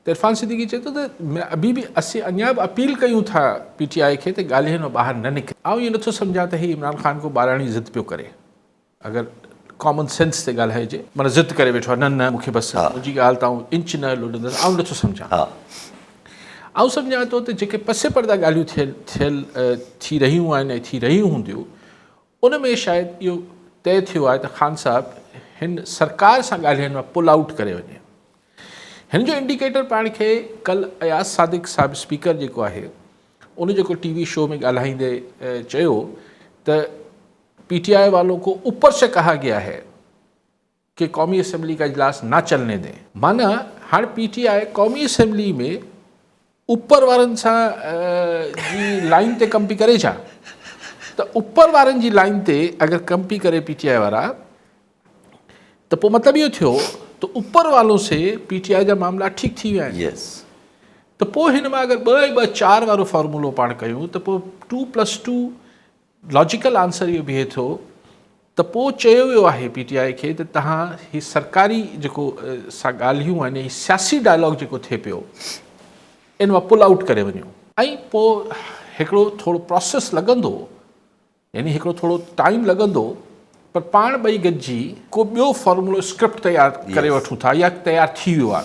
त इरफान सिद्दीकी चए थो त अभी बि असीं अञा बि अपील कयूं था PTI खे त ॻाल्हियुनि मां ॿाहिरि न निकिरे। आउं इहो नथो सम्झां त ही इमरान ख़ान को ॿाराणी ज़िद पियो करे, अगरि कॉमन सेंस ते ॻाल्हाइजे, माना ज़िद करे वेठो आहे, न मूंखे बसि मुंहिंजी ॻाल्हि तव्हां इंच न लुॾंदसि, आउं नथो सम्झां। आउं सम्झां थो त जेके पसे पर्दा ॻाल्हियूं थी रहियूं आहिनि ऐं थी रहियूं हूंदियूं, उन में शायदि इहो तय थियो आहे त ख़ान साहिबु हिन सरकार सां ॻाल्हियुनि मां पुल आउट करे वञे। हिन जो इंडिकेटर पाण खे कल्ह अयाज़ सादिक साहिबु स्पीकर जेको आहे उन जेको TV शो में ॻाल्हाईंदे चयो त PTI वालों को ऊपर से कहा गया है कि कौमी असम्बली का इजलास ना चलने दें। माना हाणे PTI कौमी असम्बली में ऊपर वारनि सां जी लाइन ते कम पई करे छा? त ऊपर वारनि जी लाइन ते अगरि कम पई करे PTI वारा त पोइ मतिलबु इहो थियो त ऊपर वालों से PTI जा मामला ठीक थी विया आहिनि। त पोइ हिन मां अगरि 2-2-4 वारो फॉर्मूलो पाण कयूं त पोइ 2+2 लॉजिकल आंसर इहो बीहे थो त पोइ चयो वियो आहे PTI खे त तव्हां ही सरकारी जेको सां ॻाल्हियूं आहिनि, ही सियासी डायलॉग जेको थिए पियो, इन मां पुल आउट करे वञो। ऐं पोइ हिकिड़ो थोरो प्रोसेस लॻंदो, यानी हिकिड़ो थोरो टाइम लॻंदो, पर पाण ॿई गॾिजी को ॿियो फॉर्मूलो स्क्रिप्ट तयारु करे वठूं था या तयारु थी वियो आहे।